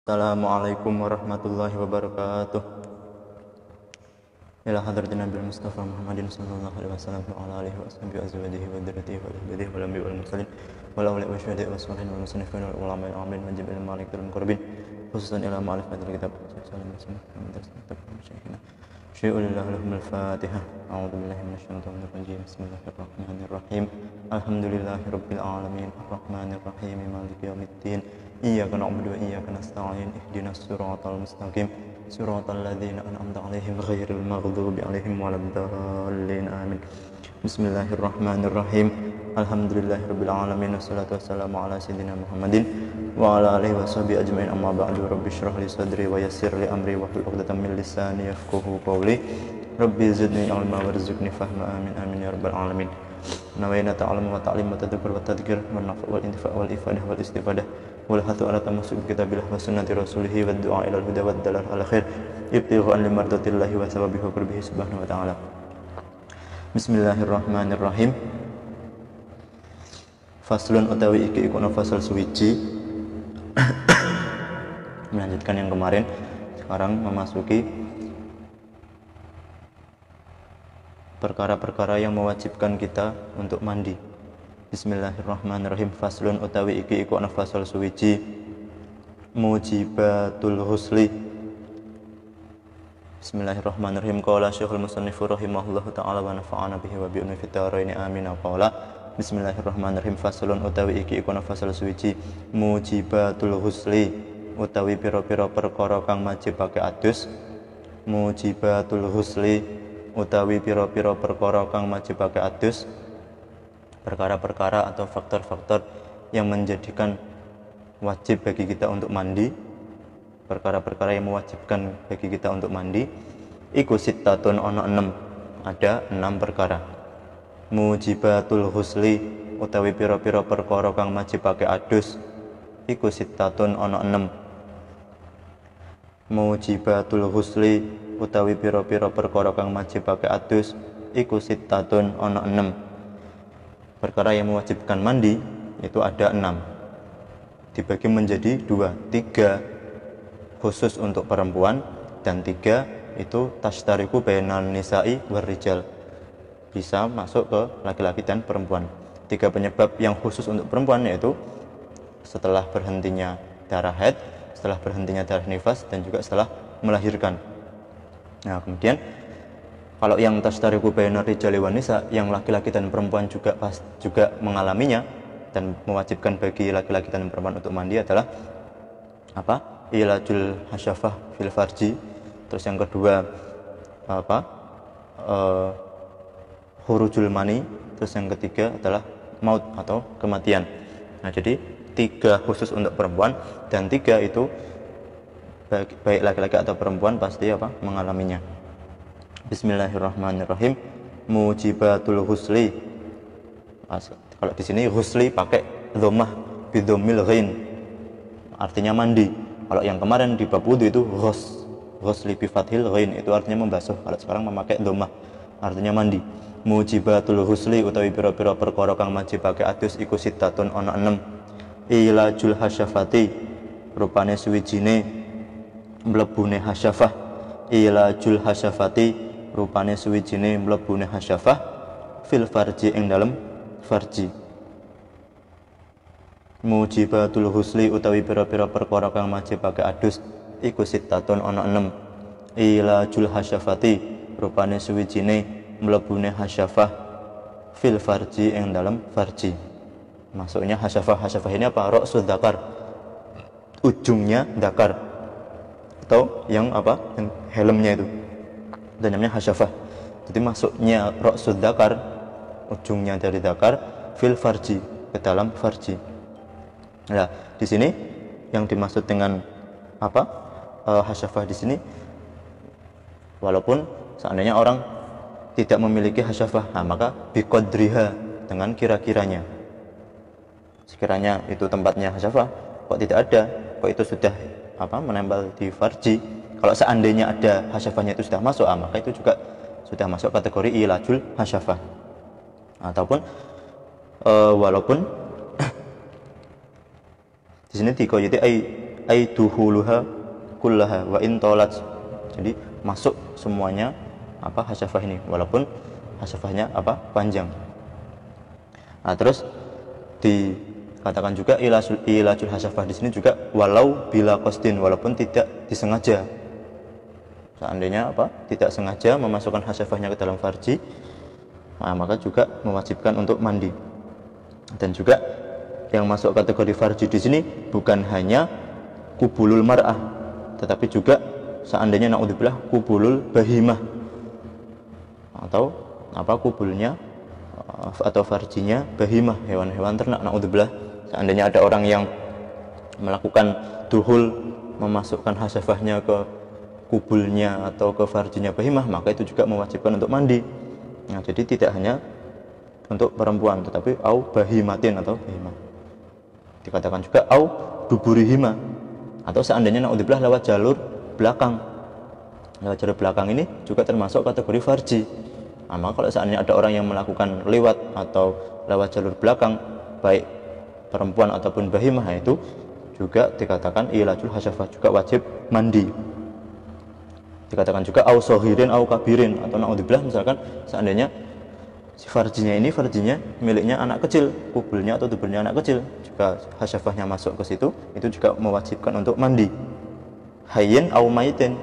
Assalamualaikum warahmatullahi wabarakatuh. Ila hadratin Nabi Mustafa Muhammadin sallallahu alaihi wasallam wa ala alihi wa sahbihi azwajihi wa dzurriyyatihi wa ahlihi wal anbiya'i wal mursalin wal awliya'i wasyuhada'i was salihin wal musannifin wal ulama'i amin majib al malik al muqarrabin khususan ila ma'rifatil kitab sallallahu alaihi wasallam syai'ulillahi lahumul fatihah. A'udzu billahi minasyaitonir rajim. Bismillahirrahmanirrahim. Alhamdulillahi rabbil alamin arrahmanir rahim maliki yaumiddin. Iyyaka na'budu wa iyyaka nasta'in. Ihdinas siratal mustaqim. Siratal ladzina an'amta 'alaihim ghairil maghdubi 'alaihim waladdallin. Amin. Bismillahirrahmanirrahim. Alhamdulillahirabbil alamin wassalatu wassalamu ala sayyidina Muhammadin wa ala alihi washabihi ajmain. Amma ba'du. Rabbi shrah li sadri wa yassir li amri wahlul 'uqdatam min lisani yafqahu qawli. Rabbi zidni ilma warzuqni fahma. Amin amin ya rabbal alamin. Nawaina ta'allum wa ta'lim wa tadabur wa tadhkir wa nafa' wal intifa' wal ifadah wal istifadah wal hatu ala tamasuk kitabillah wa sunnati rasulih wa du'a ila al-huda wa dalal ala khair ibtighan li mardatillahi wa sababihi wa qurbihi subhanahu wa ta'ala. Bismillahirrahmanirrahim. Faslun utawi iki iku fasal suwiji. Melanjutkan yang kemarin, sekarang memasuki perkara-perkara yang mewajibkan kita untuk mandi. Bismillahirrahmanirrahim. Faslun utawi iki iku ana fasal suwiji. Mujibatul husli. Bismillahirrahmanirrahim. Qala Syekhul Musannif rahimahullahu taala wa nafa'ana bihi wa bi unfit taraini amin. Qala Bismillahirrahmanirrahim. Faslun utawi iki iku ana fasal suwiji. Mujibatul husli utawi pira-pira perkara kang majibake adus. Mujibatul husli utawi pira-pira perkara kang majibake adus, perkara-perkara atau faktor-faktor yang menjadikan wajib bagi kita untuk mandi, perkara-perkara yang mewajibkan bagi kita untuk mandi, iku sittatun ono 6, ada 6 perkara. Mujibatul husli utawi pira-pira perkara kang majibake adus, iku sittatun ono 6. Mujibatul husli utawi pira-pira perkara kang majibake adus iku sittatun ana 6. Perkara yang mewajibkan mandi itu ada 6. Dibagi menjadi 2, 3 khusus untuk perempuan dan 3 itu tashtariku bainan nisa'i war rijal. Bisa masuk ke laki-laki dan perempuan. 3 penyebab yang khusus untuk perempuan yaitu setelah berhentinya darah haid, setelah berhentinya darah nifas dan juga setelah melahirkan. Nah, kemudian kalau yang tashtariku bainar rijali wan nisa, yang laki-laki dan perempuan juga mengalaminya dan mewajibkan bagi laki-laki dan perempuan untuk mandi adalah apa? Ilajul hasyafah fil farji. Terus yang kedua hurujul mani. Terus yang ketiga adalah maut atau kematian. Nah, jadi 3 khusus untuk perempuan dan 3 itu baik laki-laki atau perempuan pasti mengalaminya. Bismillahirrahmanirrahim. Mujibatul husli. Kalau di sini husli pakai dhammah bidhammil ghain. Artinya mandi. Kalau yang kemarin di bab wudu itu ghusli bi fathil ghain, itu artinya membasuh. Kalau sekarang memakai dhammah artinya mandi. Mujibatul husli utawi pira-pira perkara kang majibake adus iku sittatun ana 6. Ilajul hasyafati rupane suwijine mlebune hasyafah. Ilajul hasyafati rupane suwijine mlebune hasyafah fil farji ing dalem farji. Mujibatul husli utawi pira-pira perkara kang majibake adus iku sittatun ana 6. Ilajul hasyafati rupane suwijine mlebune hasyafah fil farji ing dalem farji. Maksudnya hasyafah ini apa? Ra'sud dzakar, ujungnya dzakar, atau yang yang helmnya itu namanya hasyafah. Jadi masuknya ra'sud dzakar, ujungnya dari dzakar, fil farji, ke dalam farji. Nah, di sini yang dimaksud dengan hasyafah di sini, walaupun seandainya orang tidak memiliki hasyafah, maka biqadriha, dengan kira-kiranya. Sekiranya itu tempatnya hasyafah, kok tidak ada, kok itu sudah menempel di farji. Kalau seandainya ada hasyafahnya itu sudah masuk, maka itu juga sudah masuk kategori ilajul hasyafah. Ataupun walaupun di sini dikoyiti ay duhuluha kullaha wa in tolat. Jadi masuk semuanya hasyafah ini walaupun hasyafahnya panjang. Nah, terus dikatakan juga ilajul hasyafah di sini juga walau bila qasdin, walaupun tidak disengaja. Seandainya tidak sengaja memasukkan hasyafahnya ke dalam farji, maka juga mewajibkan untuk mandi. Dan juga yang masuk kategori farji di sini bukan hanya kubulul mar'ah, tetapi juga seandainya naudzubillah kubulul bahimah, atau kubulnya atau farjinya bahimah, hewan-hewan ternak, naudzubillah. Seandainya ada orang yang melakukan duhul, memasukkan hasyafahnya ke kubulnya atau ke farjinya bahimah, maka itu juga mewajibkan untuk mandi. Nah, jadi tidak hanya untuk perempuan, tetapi au bahimatin atau bahimah. Dikatakan juga au duburihima, atau seandainya naudzubillah lewat jalur belakang. Lewat jalur belakang ini juga termasuk kategori farji. Nah, maka kalau seandainya ada orang yang melakukan lewat atau lewat jalur belakang, baik perempuan ataupun bahimah, itu juga dikatakan ilajul hasyafah, juga wajib mandi. Dikatakan juga au sohirin au kabirin, atau naudzubillah misalkan seandainya si farjinya miliknya anak kecil, kubulnya atau duburnya anak kecil, jika hasyafahnya masuk ke situ, itu juga mewajibkan untuk mandi. Hayyin au maitin,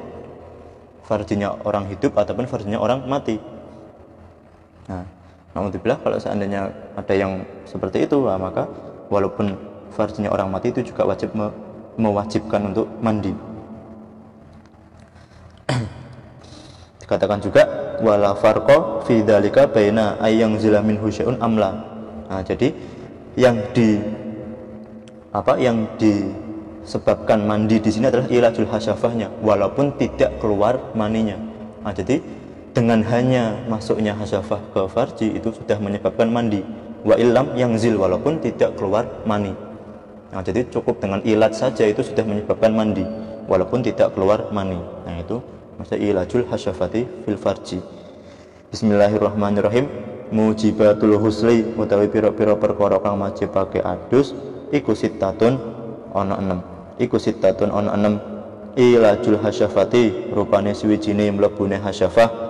farjinya orang hidup ataupun farjinya orang mati. Nah, naudzubillah kalau seandainya ada yang seperti itu, maka walaupun farjinya orang mati itu juga wajib mewajibkan untuk mandi. Dikatakan juga wala farqa fi dzalika baina ayyang zila minhu syai'un amla. Nah, jadi yang disebabkan mandi di sini adalah ilajul hasyafahnya, walaupun tidak keluar maninya. Nah, jadi dengan hanya masuknya hasyafah ke farji itu sudah menyebabkan mandi. Wa illam yangzil, walaupun tidak keluar mani. Nah, jadi cukup dengan ilat saja itu sudah menyebabkan mandi walaupun tidak keluar mani. Nah, itu maksudnya ilajul hasyafati fil farji. Bismillahirrahmanirrahim. Mujibatul husli utawi pira-pira perkara kang wajibake adus iku sittatun ana 6. Iku sittatun ana 6. Ilajul hasyafati rupane suwijine mlebune hasyafah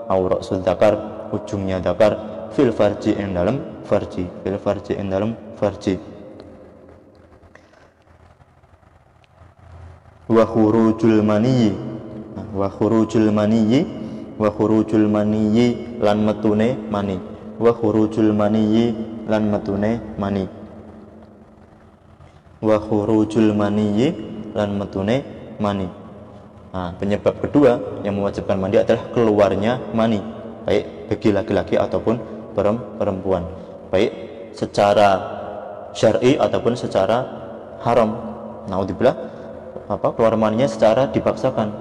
aura dzakar, ujungnya dzakar, fil farji ing dalem farji, fil farji ing dalem farji. Wa khurujul maniyyi, wa khurujul maniyyi, wa khurujul maniyyi lan metune mani, wa khurujul maniyyi lan metune mani, wa khurujul maniyyi lan metune mani. Nah, penyebab kedua yang mewajibkan mandi adalah keluarnya mani, baik bagi laki-laki ataupun perempuan, baik secara syar'i ataupun secara haram. Naudzubillah, keluar maninya secara dipaksakan,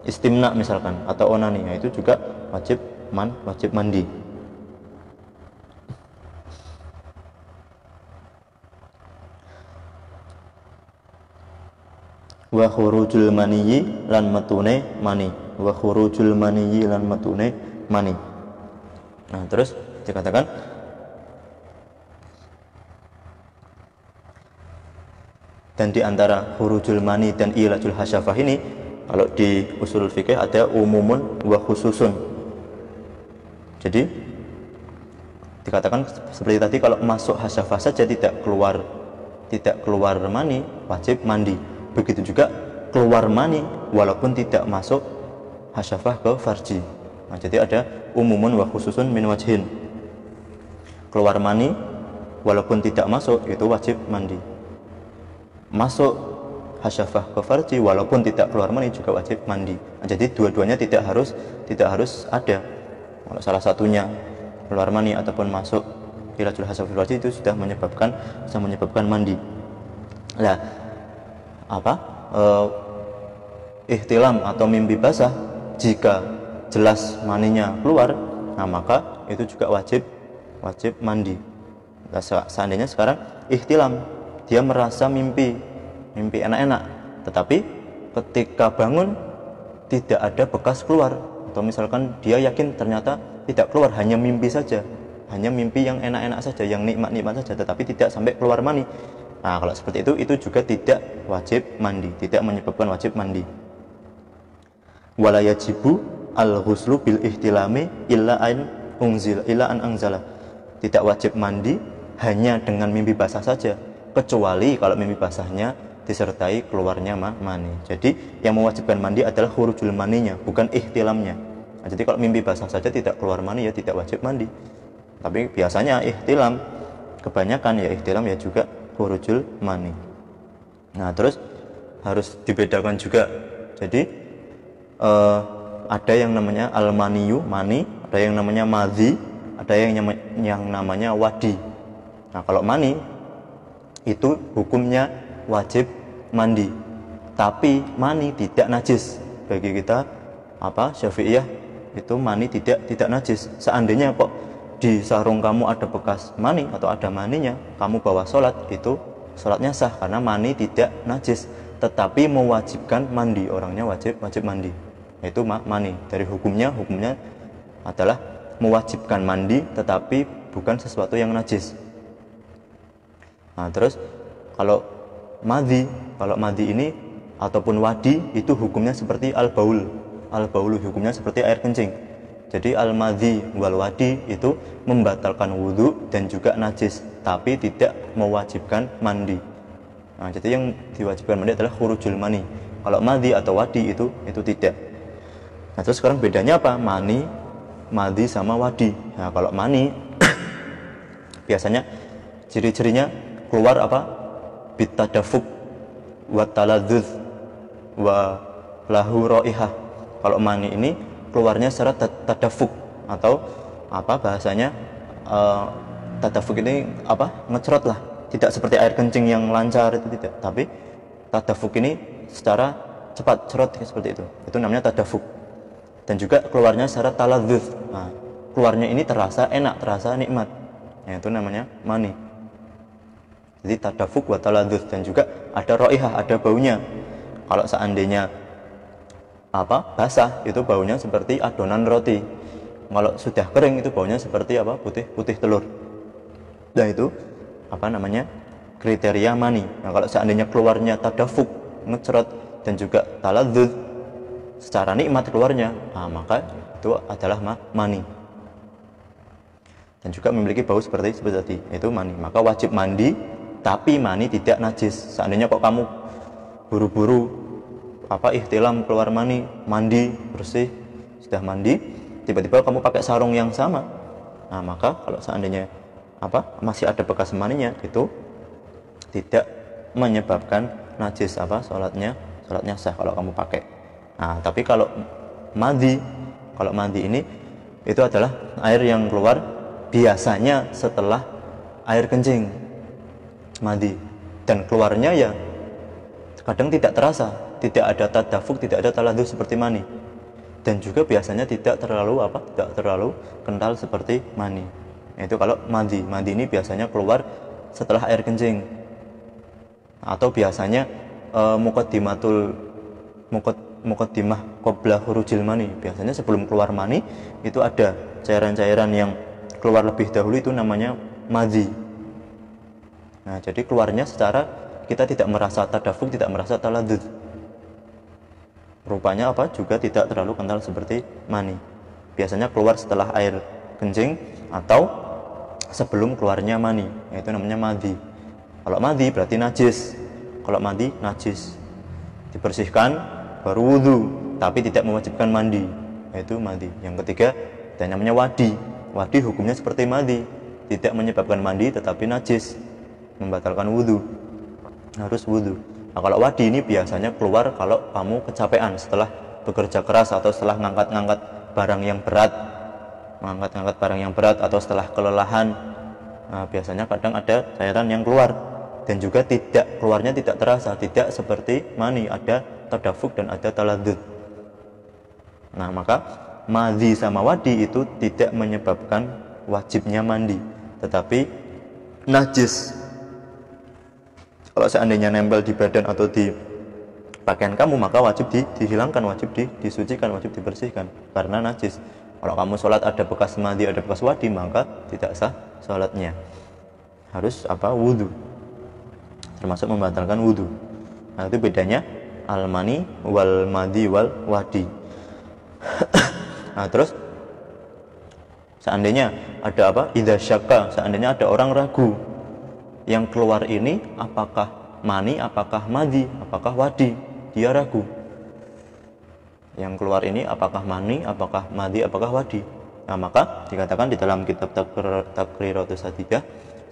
istimna misalkan, atau onani, itu juga wajib mandi. Wa khurujul maniyyi lan metune mani, wa khurujul maniyyi lan metune mani. Nah, terus dikatakan dan di antara khurujul mani dan ilajul hasyafah ini, kalau di usul fikih ada umumun wa khususun. Jadi dikatakan seperti tadi, kalau masuk hasyafah saja tidak keluar mani, wajib mandi. Begitu juga keluar mani walaupun tidak masuk hasyafah ke farji. Nah, jadi ada umumun wa khususun min wajhin. Keluar mani walaupun tidak masuk itu wajib mandi. Masuk hasyafah ke farji walaupun tidak keluar mani juga wajib mandi. Nah, jadi dua-duanya tidak harus ada. Kalau salah satunya keluar mani ataupun masuk ilajul hasyafah fil farji itu sudah menyebabkan mandi. Nah, ihtilam atau mimpi basah, jika jelas maninya keluar, nah maka itu juga wajib mandi. Nah, seandainya sekarang ihtilam, dia merasa mimpi enak-enak, tetapi ketika bangun tidak ada bekas keluar, atau misalkan dia yakin ternyata tidak keluar, hanya mimpi saja, hanya mimpi yang enak-enak saja, yang nikmat-nikmat saja, tetapi tidak sampai keluar mani. Nah, kalau seperti itu juga tidak wajib mandi, tidak menyebabkan wajib mandi. Wala yajibu al-ghuslu bil ihtilami illa an anzala. Tidak wajib mandi hanya dengan mimpi basah saja, kecuali kalau mimpi basahnya disertai keluarnya mani. Jadi yang mewajibkan mandi adalah khurujul maninya, bukan ihtilamnya. Nah, jadi kalau mimpi basah saja tidak keluar mani ya tidak wajib mandi. Tapi biasanya ihtilam, kebanyakan ya ihtilam ya juga khurujul mani. Nah, terus harus dibedakan juga. Jadi ada yang namanya al-maniyu, mani, ada yang namanya madhi, ada yang namanya wadi. Nah, kalau mani itu hukumnya wajib mandi, tapi mani tidak najis. Bagi kita Syafi'iyah itu mani tidak najis. Seandainya kok di sarung kamu ada bekas mani atau ada maninya, kamu bawa sholat, itu sholatnya sah karena mani tidak najis, tetapi mewajibkan mandi, orangnya wajib mandi. Itu mani. Dari hukumnya adalah mewajibkan mandi tetapi bukan sesuatu yang najis. Nah, terus kalau madhi ini ataupun wadi itu hukumnya seperti al-baul hukumnya seperti air kencing. Jadi al-madhi wal wadi itu membatalkan wudhu dan juga najis, tapi tidak mewajibkan mandi. Nah, jadi yang diwajibkan mandi adalah khurujul mani. Kalau madhi atau wadi itu tidak. Nah, terus sekarang bedanya apa? Mani, madhi sama wadi. Nah, kalau mani biasanya ciri-cirinya keluar bitadafuk wa taladzuz wa lahu raihah. Kalau mani ini keluarnya secara tadafuk, atau bahasanya tadafuk ini ngecrot lah, tidak seperti air kencing yang lancar, itu tidak, tapi tadafuk ini secara cepat, cerot seperti itu namanya tadafuk. Dan juga keluarnya secara taladzuz. Nah, keluarnya ini terasa enak, terasa nikmat. Nah, itu namanya mani. Jadi tadafuk wa taladzuz, dan juga ada raihah, ada baunya. Kalau seandainya basah, itu baunya seperti adonan roti. Kalau sudah kering itu baunya seperti putih telur. Nah, itu kriteria mani. Nah, kalau seandainya keluarnya tadafuk, ngecrot, dan juga taladzuz, secara nikmat keluarnya, maka itu adalah mani. Dan juga memiliki bau seperti tadi, itu mani. Maka wajib mandi, tapi mani tidak najis. Seandainya kok kamu buru-buru ihtilam keluar mandi bersih, sudah mandi, tiba-tiba kamu pakai sarung yang sama, maka kalau seandainya masih ada bekas maninya, itu tidak menyebabkan najis sholatnya sah kalau kamu pakai. Nah, tapi kalau madhi ini itu adalah air yang keluar biasanya setelah air kencing, madhi, dan keluarnya ya kadang tidak terasa, tidak ada tadafuk, tidak ada taladzuz seperti mani, dan juga biasanya tidak terlalu kental seperti mani. Itu kalau madhi ini biasanya keluar setelah air kencing, atau biasanya muqaddimah qabla khurujil mani. Biasanya sebelum keluar mani itu ada cairan-cairan yang keluar lebih dahulu, itu namanya madhi. Nah, jadi keluarnya secara kita tidak merasa tadafuk, tidak merasa taladzuz. Rupanya juga tidak terlalu kental seperti mani. Biasanya keluar setelah air kencing atau sebelum keluarnya mani, itu namanya madhi. Kalau madhi berarti najis. Kalau madhi najis, dibersihkan baru wudhu, tapi tidak mewajibkan mandi, yaitu madhi. Yang ketiga dan namanya wadi hukumnya seperti madhi, tidak menyebabkan mandi tetapi najis, membatalkan wudhu, harus wudhu. Nah, kalau wadi ini biasanya keluar kalau kamu kecapean setelah bekerja keras, atau setelah mengangkat barang yang berat, atau setelah kelelahan. Nah, biasanya kadang ada cairan yang keluar, dan juga keluarnya tidak terasa, tidak seperti mani, ada tadafuk dan ada taladzuz. Nah, maka madhi sama wadi itu tidak menyebabkan wajibnya mandi, tetapi najis. Kalau seandainya nempel di badan atau di pakaian kamu, maka wajib dihilangkan, wajib disucikan, wajib dibersihkan karena najis. Kalau kamu sholat ada bekas madhi, ada bekas wadi, maka tidak sah sholatnya, harus wudhu. termasuk membatalkan wudu. Nah, itu bedanya al-mani wal madhi wal wadi. Nah, terus seandainya ada apa? Idza syakka, seandainya ada orang ragu yang keluar ini apakah mani, apakah madhi, apakah wadi, dia ragu. Yang keluar ini apakah mani, apakah madhi, apakah wadi. Nah, maka dikatakan di dalam kitab Taqriratus Sadidah,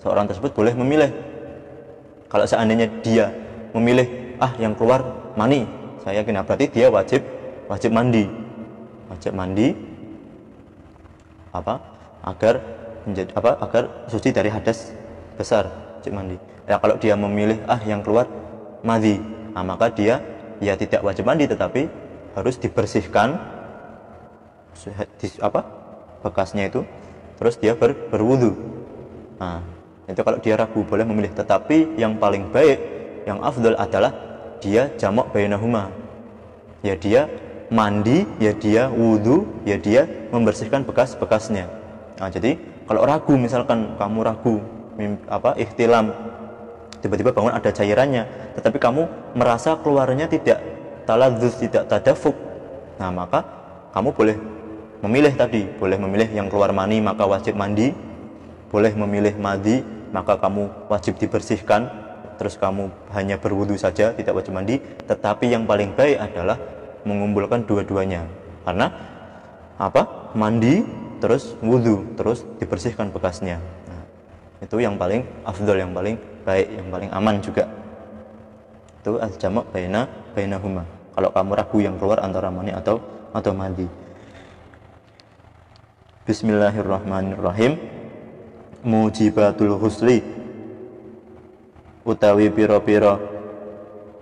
seorang tersebut boleh memilih. Kalau seandainya dia memilih yang keluar mani, saya yakin berarti dia wajib mandi. Wajib mandi agar suci dari hadas besar, wajib mandi. Ya, kalau dia memilih yang keluar madhi, maka dia ya tidak wajib mandi, tetapi harus dibersihkan bekasnya itu, terus dia berwudu. Nah, itu kalau dia ragu boleh memilih, tetapi yang paling baik, yang afdal adalah dia jamak bainahuma. Ya dia mandi, ya dia wudu, ya dia membersihkan bekas-bekasnya. Nah, jadi kalau ragu, misalkan kamu ragu ihtilam, tiba-tiba bangun ada cairannya, tetapi kamu merasa keluarnya tidak taladzuz, tidak tadafuk, nah maka kamu boleh memilih tadi, boleh memilih yang keluar mani maka wajib mandi, boleh memilih madhi maka kamu wajib dibersihkan, terus kamu hanya berwudu saja, tidak wajib mandi. Tetapi yang paling baik adalah mengumpulkan dua-duanya, karena mandi terus wudu terus dibersihkan bekasnya. Nah, itu yang paling afdal, yang paling baik, yang paling aman juga. Itu al-jamak bainahuma. Kalau kamu ragu yang keluar antara mani atau mandi. Bismillahirrahmanirrahim. Mujibatul husli utawi pira-pira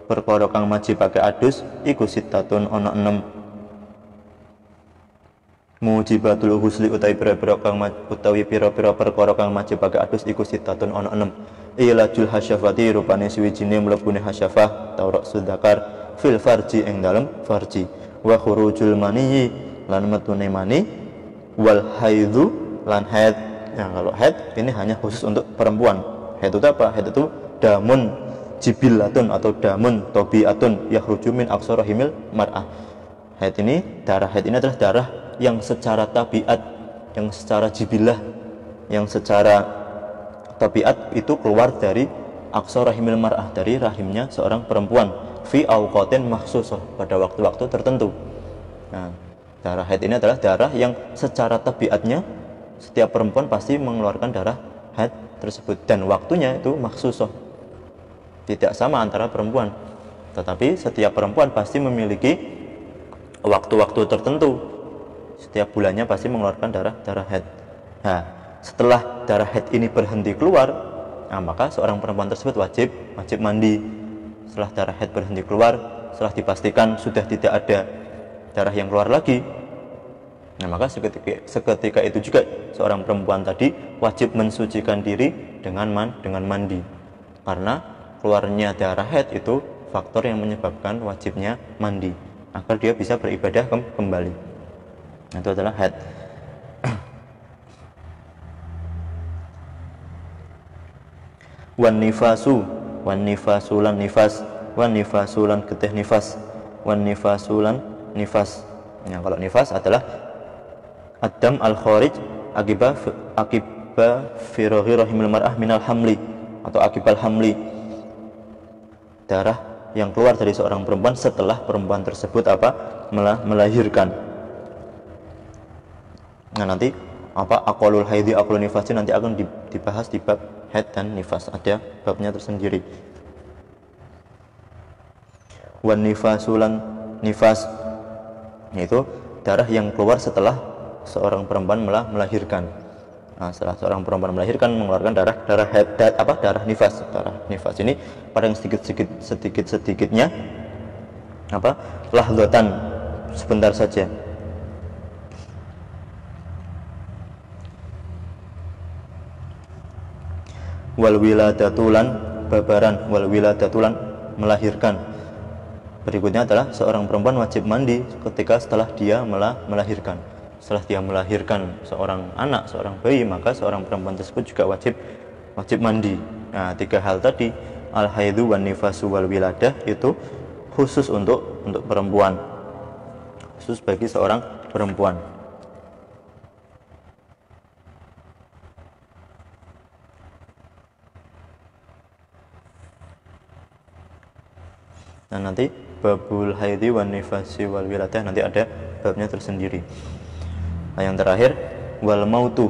perkara kang majibake adus iku sitatun ana 6. Mujibatul husli utawi pira-pira perkara kang majibake adus iku sitatun ana 6. Ilajul hasyafati rupane suwijine mlebune hasyafah taurok sudakar fil farji ing dalem farji, wa khurujul maniyi lan metune mani, wal haidhu lan haid. Nah, kalau haid ini hanya khusus untuk perempuan. Haid itu apa? Haid itu damun jibillatun atau damun tobiatun yakhruju min aqsa rahimil mar'ah. Darah haid ini adalah darah yang secara tabiat, yang secara jibillah, yang secara tabiat itu keluar dari aqsa rahimil mar'ah, dari rahimnya seorang perempuan, fi awqatin makhsusah, pada waktu-waktu tertentu. Nah, darah haid ini adalah darah yang secara tabiatnya setiap perempuan pasti mengeluarkan darah haid tersebut, dan waktunya itu makhsusah, tidak sama antara perempuan. Tetapi setiap perempuan pasti memiliki waktu-waktu tertentu, setiap bulannya pasti mengeluarkan darah haid. Nah, setelah darah haid ini berhenti keluar, maka seorang perempuan tersebut wajib mandi. Setelah darah haid berhenti keluar, setelah dipastikan sudah tidak ada darah yang keluar lagi, nah maka seketika itu juga seorang perempuan tadi wajib mensucikan diri dengan mandi, karena keluarnya darah haid itu faktor yang menyebabkan wajibnya mandi agar dia bisa beribadah kembali. Nah, itu adalah haid. Wan nifasulan nifas, wan nifasulan getih nifas, wan nifasulan nifas. Nah, kalau nifas adalah adam al-kharij akiba firaghi rahimil mar'ah minal hamli atau akibal hamli, darah yang keluar dari seorang perempuan setelah perempuan tersebut melahirkan. Nah, nanti aqalul haidi aqalul nifasi nanti akan dibahas di bab haid dan nifas, ada babnya tersendiri. Wan nifasulan nifas, yaitu darah yang keluar setelah seorang perempuan melahirkan. Nah, setelah seorang perempuan melahirkan mengeluarkan darah haid, darah nifas. Darah nifas ini pada yang sedikit-sedikitnya lahdatan, sebentar saja. Wal wiladatulan babaran, wal wiladatulan melahirkan. Berikutnya adalah seorang perempuan wajib mandi ketika setelah dia melahirkan. Setelah dia melahirkan seorang anak, seorang bayi, maka seorang perempuan tersebut juga wajib mandi. Nah, 3 hal tadi al-haidu wan nifasu wal wiladah itu khusus untuk perempuan, khusus bagi seorang perempuan. Nah, nanti babul haidi wan nifasi wal wiladah nanti ada babnya tersendiri. Nah, yang terakhir wal mautu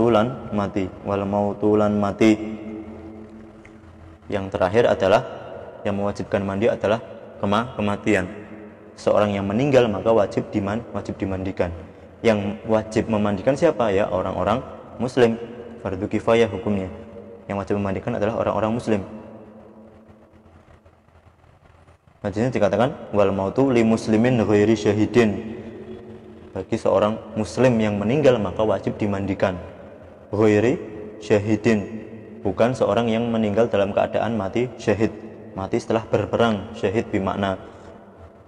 lan mati. Yang terakhir adalah yang mewajibkan mandi adalah kematian. Seorang yang meninggal maka wajib dimandikan. Yang wajib memandikan siapa? Ya orang-orang muslim, fardu kifayah hukumnya. Yang wajib memandikan adalah orang-orang muslim. Nah, di sini dikatakan wal mautu li muslimin ghairi syahidin. Bagi seorang muslim yang meninggal maka wajib dimandikan. Ghairi syahidin, bukan seorang yang meninggal dalam keadaan mati syahid. Mati setelah berperang, syahid bermakna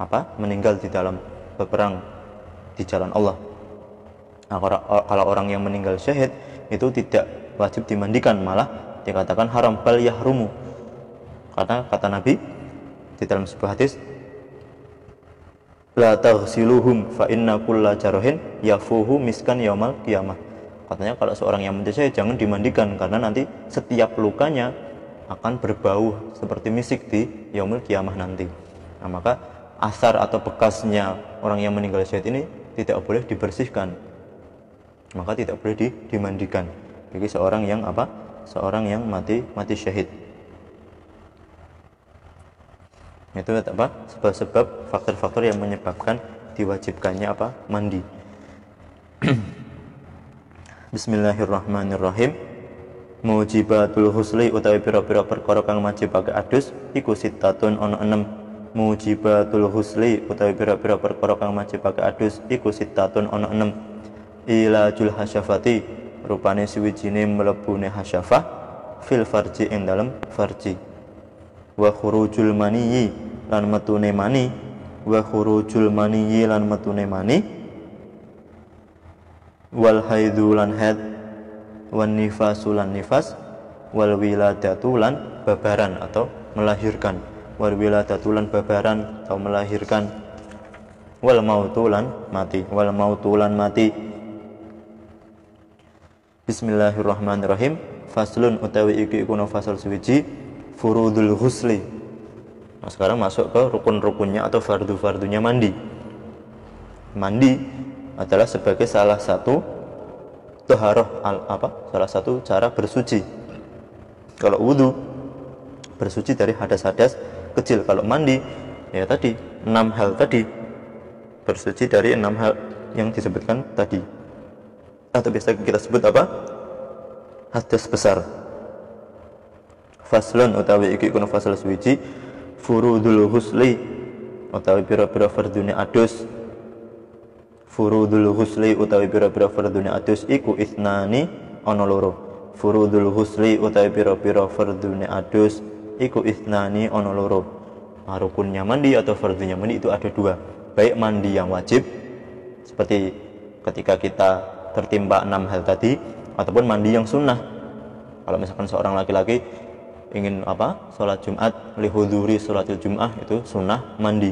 apa? Meninggal di dalam berperang di jalan Allah. Nah, kalau orang yang meninggal syahid itu tidak wajib dimandikan, malah dikatakan haram bal yahrumu. Karena kata Nabi di dalam sebuah hadis, la taghsiluhum fa inna kulla jarahin yafuhu miskan yaumal qiyamah. Katanya kalau seorang yang mati syahid jangan dimandikan karena nanti setiap lukanya akan berbau seperti misik di yaumul qiyamah nanti. Nah, maka asar atau bekasnya orang yang meninggal syahid ini tidak boleh dibersihkan, maka tidak boleh dimandikan bagi seorang yang apa? Seorang yang mati syahid. Itu apa? Sebab-sebab faktor-faktor yang menyebabkan diwajibkannya apa? Mandi. Bismillahirrahmanirrahim. Mujibatul husli utawi pira-pira perkara kang majibake adus iku sittatun ana 6. Mujibatul husli utawi pira-pira perkara kang majibake adus iku sittatun ana 6. Ilajul hasyafati rupane suwijine mlebune hasyafah fil farji ing dalem farji. Wa khurujul maniyyi lan metune mani, wa khurujul maniyyi lan metune mani, wal haidu lan haid, wan nifasu lan nifas, wal wiladatu lan babaran atau melahirkan, wal wiladatu lan babaran atau melahirkan, wal mautu lan mati. Bismillahirrahmanirrahim. Faslun utawi iki iku fasal suwiji furudul ghusli. Nah, sekarang masuk ke rukun-rukunnya atau fardu-fardunya mandi. Mandi adalah sebagai salah satu taharah salah satu cara bersuci. Kalau wudu bersuci dari hadas-hadas kecil. Kalau mandi ya tadi 6 hal tadi, bersuci dari 6 hal yang disebutkan tadi. Atau biasa kita sebut apa? Hadas besar. Faslun utawi iki kuna fasal suwiji furudul husli utawi pira-pira fardune adus. Furudul husli utawi pira-pira fardune adus iku isnani ana loro. Furudul husli utawi pira-pira fardune adus iku isnani ana loro. Rukunnya mandi atau fardunya mandi itu ada 2. Baik mandi yang wajib seperti ketika kita tertimpa 6 hal tadi, ataupun mandi yang sunnah. Kalau misalkan seorang laki-laki ingin sholat Jumat lihuduri sholatil Jum'ah, itu sunnah mandi.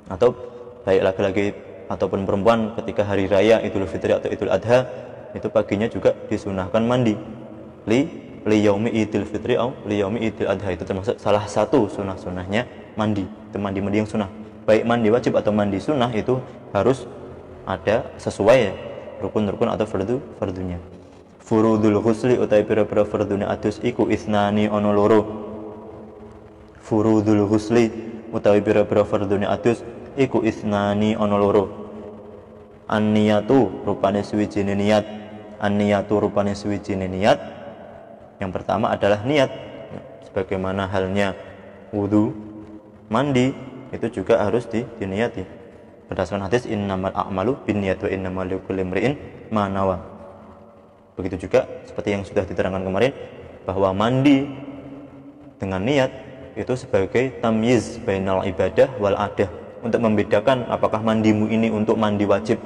Atau baik laki-laki ataupun perempuan ketika hari raya Idul Fitri atau Idul Adha, itu paginya juga disunahkan mandi li yaumi Idul Fitri atau li yaumi Idul Adha. Itu termasuk salah satu sunnah-sunnahnya mandi. Itu mandi yang sunnah. Baik mandi wajib atau mandi sunnah itu harus ada sesuai rukun-rukun atau fardunya. Furudul ghusli utai pira-pira fardune adus iku isnani ana loro. Furudul ghusli utawi pira-pira fardune adus iku isnani ana loro. An-niyatu rupane suwijine niat. An-niyatu rupane suwijine niat. Yang pertama adalah niat. Sebagaimana halnya wudu, mandi itu juga harus diniati. Berdasarkan hadis innamal a'malu binniyat wa innamal likulli imri'in ma nawa. Begitu juga seperti yang sudah diterangkan kemarin, bahwa mandi dengan niat itu sebagai tamyiz bainal ibadah wal adah, untuk membedakan apakah mandimu ini untuk mandi wajib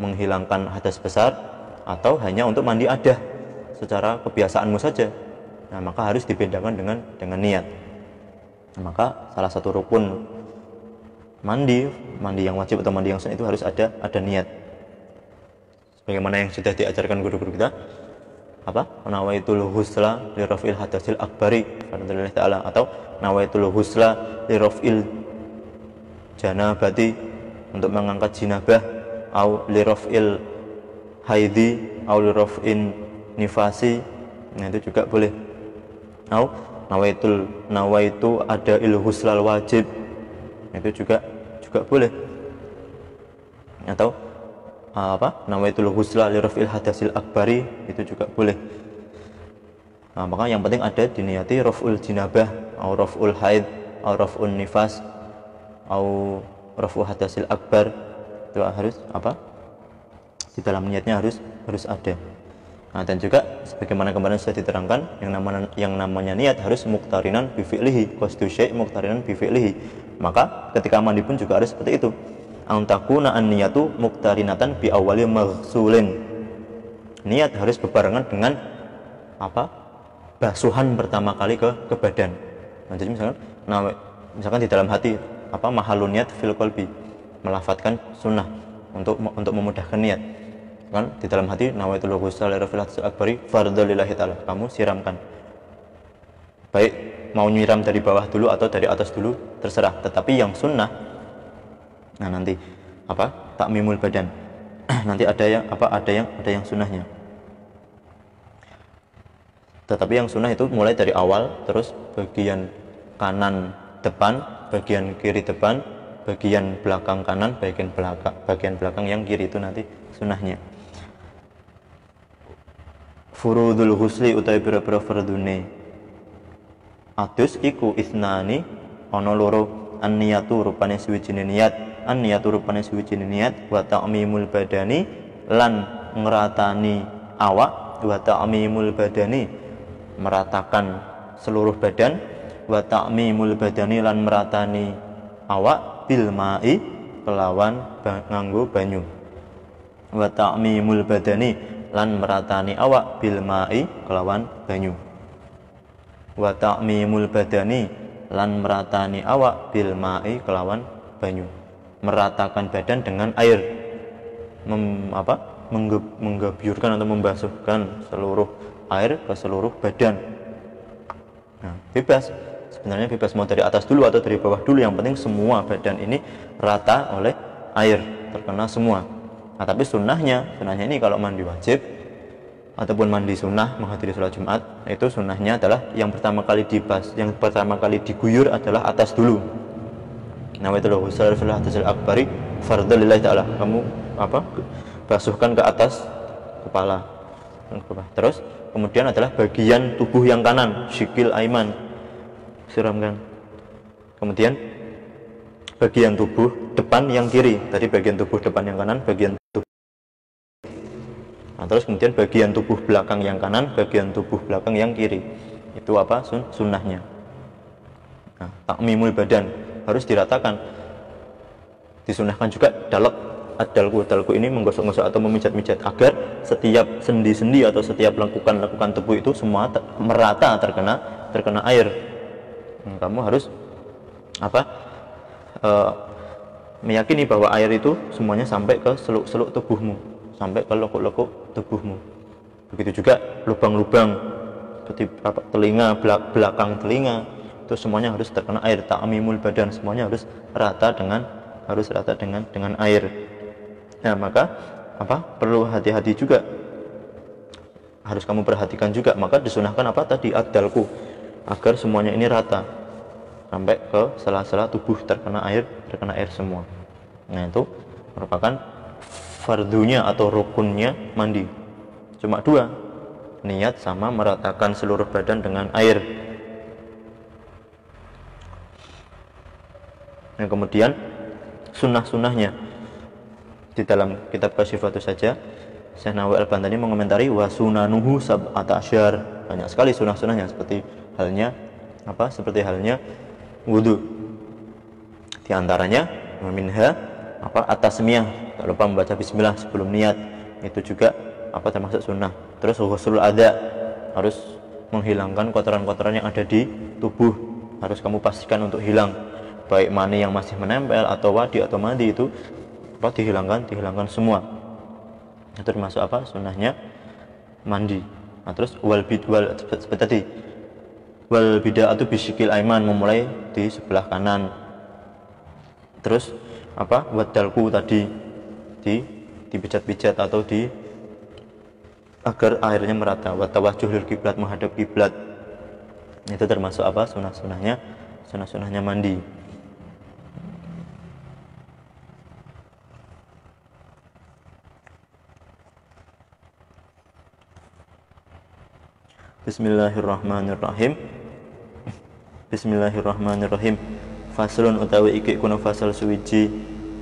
menghilangkan hadas besar atau hanya untuk mandi adah secara kebiasaanmu saja. Nah, maka harus dibedakan dengan niat. Nah, maka salah satu rukun mandi yang wajib atau mandi yang sunnah itu harus ada niat. Bagaimana yang sudah diajarkan guru-guru kita, nawaitul husla li raf'il hadasil akbari fardhillah ta'ala, atau nawaitul husla li raf'il janabati, untuk mengangkat jinabah, au li raf'il haidhi au li raf'in nifasi. Nah, itu juga boleh. Au nawaitu ada ilhuslal wajib, itu juga boleh. Atau nawaitul husla li raf'il hadasil akbari, itu juga boleh. Nah, maka yang penting ada diniati raf'ul jinabah au raf'ul haid au raf'un nifas au raf'ul hadasil akbar. Itu harus di dalam niatnya harus ada. Nah, dan juga sebagaimana kemarin sudah diterangkan, yang namanya niat harus muqtarinan bi fi'lihi, qasdu syai' muqtarinan bi fi'lihi. Maka ketika mandi pun juga harus seperti itu. Antakuna an-niyatu muqtarinatan bi awwali maghsulin. Niat harus berbarengan dengan basuhan pertama kali ke badan. Nah, jadi misalkan di dalam hati mahalun niat fil qalbi, melafadzkan sunnah untuk memudahkan niat. Kan di dalam hati nawaitul ghusl li raf'il hadasil akbari fardhillah ta'ala, kamu siramkan. Baik mau nyiram dari bawah dulu atau dari atas dulu terserah, tetapi yang sunnah nanti takmimul badan. Nanti ada yang sunnahnya. Tetapi yang sunnah itu mulai dari awal, terus bagian kanan depan, bagian kiri depan, bagian belakang kanan, bagian belakang yang kiri, itu nanti sunnahnya. Furudul husli utawi pira-pira fardune adus iku isnani ana loro, an-niyatu rupane suwijine niat, an-niyatu rupane suwijine niat, wa ta'mimul badani lan ngratani awak, wa ta'mimul badani meratakan seluruh badan, wa ta'mimul badani lan meratani awak, bil ma'i kelawan nganggo banyu, wa ta'mimul badani lan meratani awak, bil ma'i kelawan banyu, wa ta'mimul badani lan meratani awak, bil ma'i kelawan banyu. Meratakan badan dengan air, menggabyurkan atau membasuhkan seluruh air ke seluruh badan. Nah, bebas, sebenarnya bebas mau dari atas dulu atau dari bawah dulu, yang penting semua badan ini rata oleh air, terkena semua. Nah, tapi sunnahnya ini kalau mandi wajib ataupun mandi sunnah menghadiri sholat Jumat, itu sunnahnya adalah yang pertama kali diguyur adalah atas dulu. Nawaitul ghusl fil hadasil akbari fardhillah ta'ala, kamu basuhkan ke atas kepala. Terus kemudian adalah bagian tubuh yang kanan, syikil aiman, siramkan. Kemudian bagian tubuh depan yang kiri, tadi bagian tubuh depan yang kanan, bagian tubuh. Nah, terus kemudian bagian tubuh belakang yang kanan, bagian tubuh belakang yang kiri. Itu sunnahnya. Nah, takmimul badan harus diratakan. Disunnahkan juga dalku ini menggosok-gosok atau memijat-mijat, agar setiap sendi-sendi atau setiap lekukan tubuh itu semua merata terkena air. Kamu harus meyakini bahwa air itu semuanya sampai ke seluk-seluk tubuhmu, sampai ke lekuk-lekuk tubuhmu. Begitu juga lubang-lubang seperti telinga, belakang telinga, itu semuanya harus terkena air. Ta'mimul badan, semuanya harus rata dengan air. Nah, maka perlu hati-hati juga, harus kamu perhatikan juga. Maka disunahkan tadi ad-dalku, agar semuanya ini rata sampai ke sela-sela tubuh terkena air semua. Nah, itu merupakan fardunya atau rukunnya mandi. Cuma dua, niat sama meratakan seluruh badan dengan air. Nah, kemudian sunnah-sunnahnya di dalam kitab Kasyifatus saja, Syekh Nawawi Al-Bantani mengomentari wa sunanuhu sab'ata asyar, banyak sekali sunnah-sunnahnya, seperti halnya wudu. Di antaranya minha at-tasmiyah, tak lupa membaca bismillah sebelum niat, itu juga termasuk sunnah. Terus ghuslul adha, harus menghilangkan kotoran-kotoran yang ada di tubuh. Harus kamu pastikan untuk hilang, baik mani yang masih menempel atau wadi atau mandi itu dihilangkan semua. Itu termasuk apa? Sunnahnya mandi. Nah, terus wal seperti tadi, wal bida'atu bisyikil aiman, memulai di sebelah kanan. Terus apa? Wadalku tadi dipijat-pijat atau agar airnya merata. Watawajjuh lil kiblat, menghadap kiblat. Itu termasuk apa? Sunnah-sunnahnya mandi. Bismillahirrahmanirrahim. Bismillahirrahmanirrahim. Faslun utawi iki kuna fasal suwiji.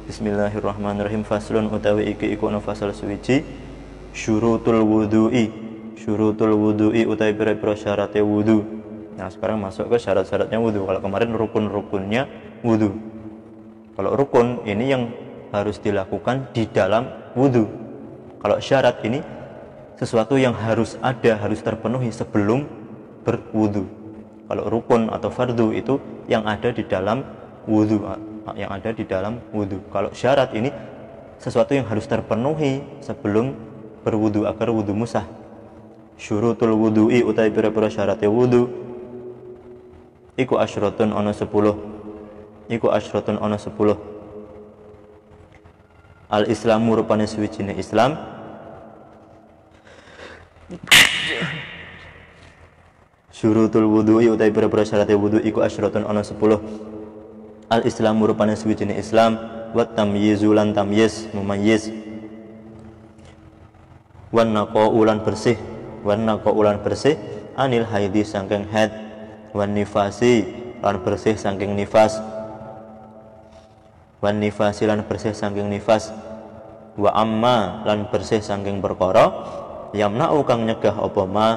Bismillahirrahmanirrahim. Faslun utawi iki kuna fasal suwiji. Syurutul wudu'i utawi pira-pira syaratnya wudu. Nah, sekarang masuk ke syarat-syaratnya wudu. Kalau kemarin rukun-rukunnya wudu. Kalau rukun ini yang harus dilakukan di dalam wudu. Kalau syarat ini sesuatu yang harus terpenuhi sebelum berwudu. Kalau rukun atau fardu itu yang ada di dalam wudu, Kalau syarat ini sesuatu yang harus terpenuhi sebelum berwudu agar wudu musah. Syurutul wudu'i utawi pira-pira syaratnya wudu iku asyratun ana 10. Al Islamu rupane suwijine Islam. Syurutul wudu'i utawi pira-pira syaratnya wudu iku asyratun ana 10. Al Islamu rupane suwijine Islam, wa tamyizu lan tamyiz mumayyiz, wan naqaulan bersih anil haidi saking haid, wan nifasi lan bersih saking nifas, wa amma lan bersih saking perkara yamna'u kang nyegah apa ma,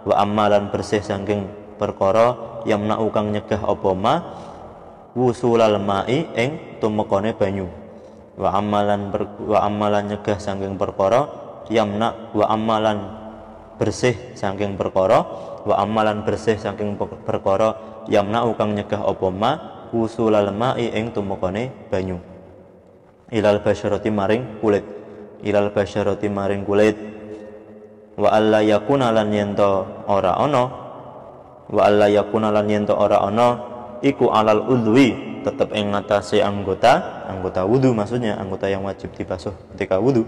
wa amma lan bersih saking perkara yamna'u kang nyegah apa ma wusulal ma'i ing tumekane banyu. Wa amalan nyegah saking perkara yamna, wa amalan bersih saking perkara yamna'u kang nyegah apa ma wusulal ma'i ing tumekane banyu. Ilal basyarati maring kulit. Wa alla yakuna lan yento ora ana iku alal udwi, tetep ing ngatasé anggota wudu, maksudnya anggota yang wajib dibasuh ketika wudu.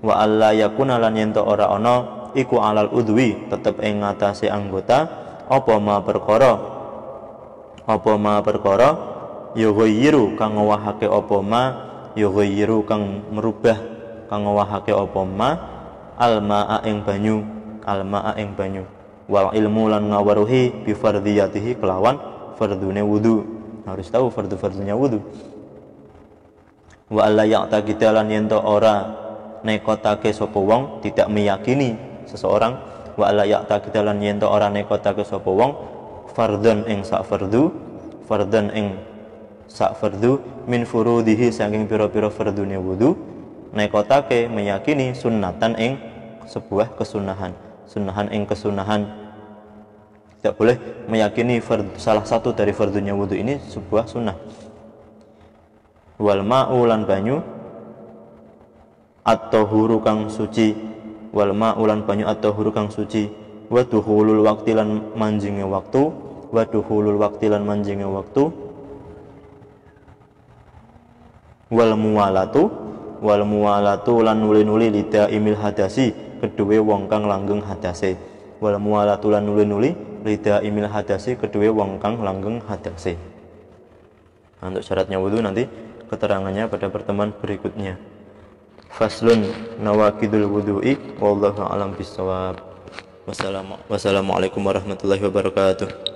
Wa alla yakuna lan yento ora ana iku alal udwi, tetep ing ngatasé anggota apa ma perkara yughayyiru kang ngowahake apa ma, yughayyiru kang merubah kang ngowahake apa ma alma'a ing banyu, wal ilmu lan ngawaruhi bi fardhiyatihi kelawan fardune wudu. Harus tahu fardu-fardunya wudu. Wa alla ya'taqida lan yento ora nekotake sapa wong, tidak meyakini seseorang. Wa alla ya'taqida lan yento ora nekotake sapa wong fardhan ing sak fardu min furudihi saking pira-pira fardune wudu, nekotake meyakini sunnatan ing sebuah kesunahan. Tidak boleh meyakini salah satu dari fardunya wudu ini sebuah sunnah. Wal ma'u lan banyu at-tahuru kang suci, wa dukhulul waqti lan manjinge waktu, wal muwalatu lan nuli-nuli lidaimil hadasi kedue wong kang langgeng hadase. Wal muwalatu lan nuli-nuli lidaimil hadasi kedue wong kang langgeng hadase. Untuk syaratnya wudu nanti keterangannya pada pertemuan berikutnya. Faslun nawaqidul wudu'i wallahu a'lam bissawab. Wassalamualaikum warahmatullahi wabarakatuh.